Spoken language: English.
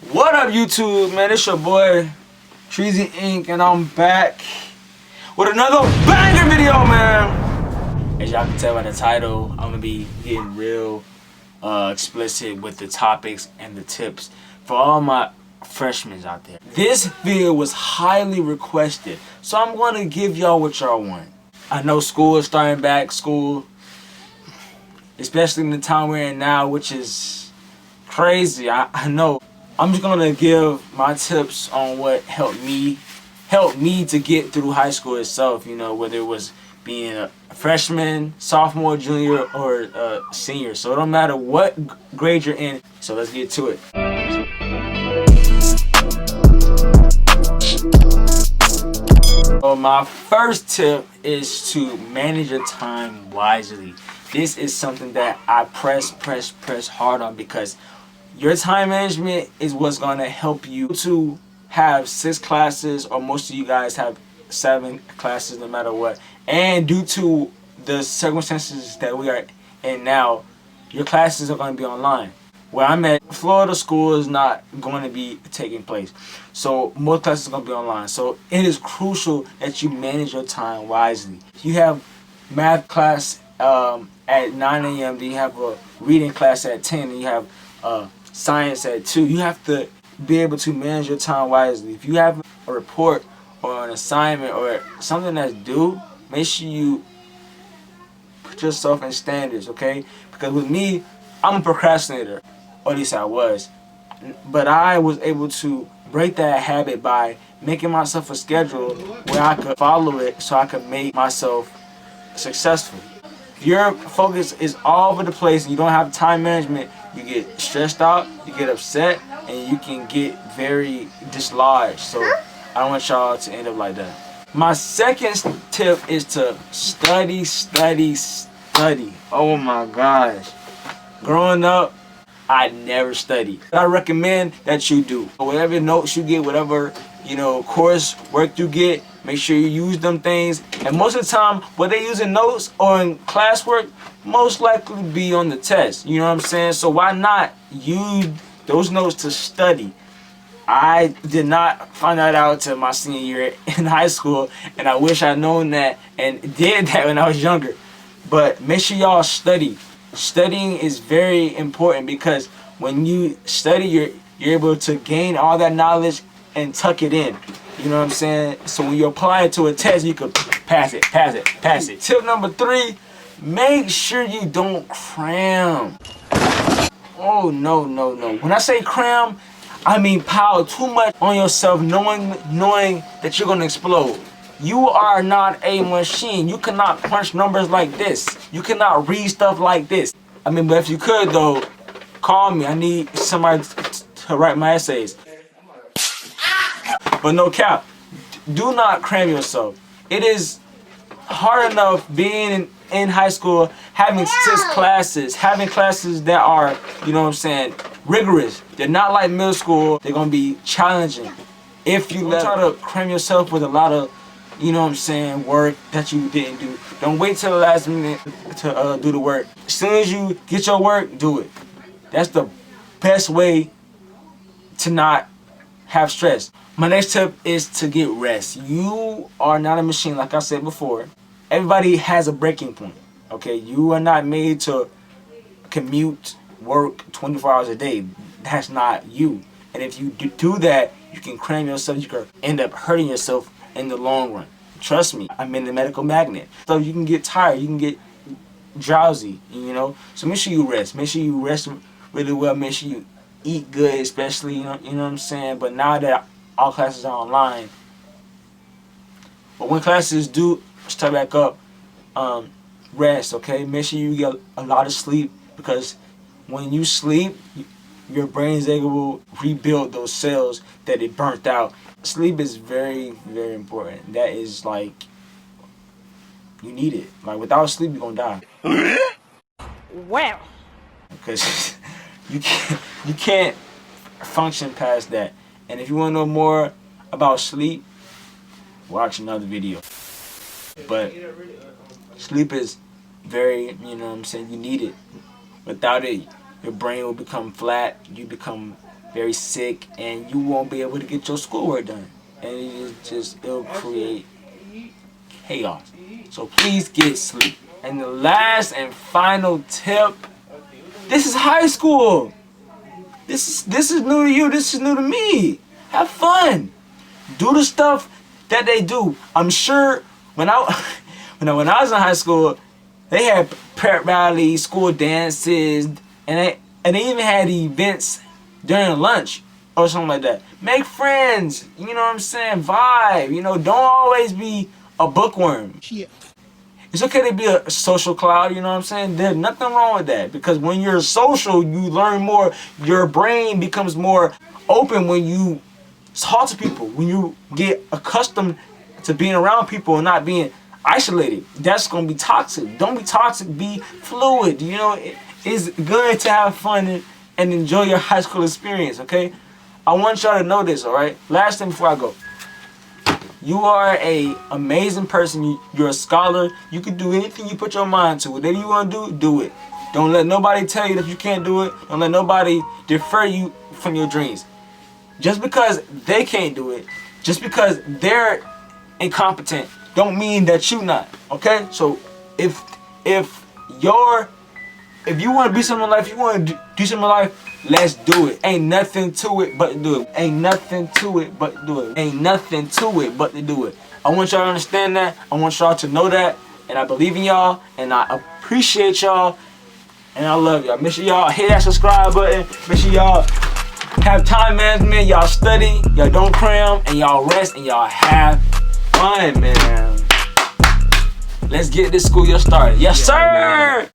What up, YouTube, man? It's your boy Treasy Inc. and I'm back with another banger video, man. As y'all can tell by the title, I'm gonna be getting real explicit with the topics and the tips for all my freshmen out there. This video was highly requested, so I'm gonna give y'all what y'all want. I know school is starting back, especially in the time we're in now, which is crazy. I know. I'm just gonna give my tips on what helped me to get through high school itself. You know, whether it was being a freshman, sophomore, junior, or senior. So it don't matter what grade you're in. So let's get to it. So my first tip is to manage your time wisely. This is something that I press hard on because your time management is what's going to help you to have 6 classes, or most of you guys have 7 classes no matter what. And due to the circumstances that we are in now, your classes are going to be online. Where I'm at, Florida school is not going to be taking place. So most classes are going to be online. So it is crucial that you manage your time wisely. You have math class at 9 a.m. Then you have a reading class at 10. And you have science at 2. You have to be able to manage your time wisely. If you have a report or an assignment or something that's due, make sure you put yourself in standards, okay? Because with me, I'm a procrastinator, or at least I was. But I was able to break that habit by making myself a schedule where I could follow it so I could make myself successful. If your focus is all over the place and you don't have time management, you get stressed out, you get upset, and you can get very dislodged. So I don't want y'all to end up like that. My second tip is to study. Oh my gosh. Growing up, I never studied. I recommend that you do. Whatever notes you get, whatever, course work you get, make sure you use them things. And most of the time, what they use in notes or in classwork, most likely be on the test. You know what I'm saying? So why not use those notes to study? I did not find that out till my senior year in high school, and I wish I'd known that and did that when I was younger. But make sure y'all study. Studying is very important because when you study, you're able to gain all that knowledge and tuck it in. You know what I'm saying? So when you apply it to a test, you can pass it. Tip number 3, make sure you don't cram. Oh, no. When I say cram, I mean pile too much on yourself knowing that you're going to explode. You are not a machine. You cannot crunch numbers like this. You cannot read stuff like this. I mean, but if you could, though, call me. I need somebody to write my essays. But no cap, do not cram yourself. It is hard enough being in high school, having 6 classes, having classes that are, rigorous. They're not like middle school. They're going to be challenging. If you try to cram yourself with a lot of, work that you didn't do, don't wait till the last minute to do the work. As soon as you get your work, do it. That's the best way to not have stress. My next tip is to get rest. You are not a machine, like I said before. Everybody has a breaking point, okay? You are not made to commute, work 24 hours a day. That's not you. And if you do that, you can cram yourself. You can end up hurting yourself in the long run. Trust me, I'm in the medical magnet. So you can get tired, you can get drowsy, So make sure you rest. Make sure you rest really well. Make sure you eat good, especially, you know what I'm saying? But now that all classes are online, but when classes do start back up, rest, okay? Make sure you get a lot of sleep, because when you sleep, your brain is able to rebuild those cells that it burnt out. Sleep is very, very important. That is like, you need it. Like, without sleep, you're gonna die. Well, because you can't function past that. And if you want to know more about sleep, watch another video. But sleep is very, you need it. Without it, your brain will become flat. You become very sick, and you won't be able to get your schoolwork done. And it'll create chaos. So please get sleep. And the last and final tip, this is high school. This is new to you, this is new to me. Have fun. Do the stuff that they do. I'm sure when I was in high school, they had prep rallies, school dances, and they even had events during lunch or something like that. Make friends, you know what I'm saying? Vibe, don't always be a bookworm. Shit. It's okay to be a social cloud, you know what I'm saying? There's nothing wrong with that, because when you're social, you learn more. Your brain becomes more open when you talk to people, when you get accustomed to being around people and not being isolated. That's gonna be toxic. Don't be toxic, be fluid. It's good to have fun and enjoy your high school experience, okay? I want y'all to know this, alright? Last thing before I go. You are an amazing person. You're a scholar. You can do anything you put your mind to. Whatever you want to do it. Don't let nobody tell you that you can't do it. Don't let nobody defer you from your dreams. Just because they can't do it, just because they're incompetent, don't mean that you not. Okay? So if you want to be something in life, you want to do something in life, let's do it. Ain't nothing to it but to do it. Ain't nothing to it but to do it. Ain't nothing to it but to do it. I want y'all to understand that. I want y'all to know that. And I believe in y'all. And I appreciate y'all. And I love y'all. Make sure y'all hit that subscribe button. Make sure y'all have time management. Y'all study. Y'all don't cram. And y'all rest. And y'all have fun, man. Let's get this school year started. Yes, sir!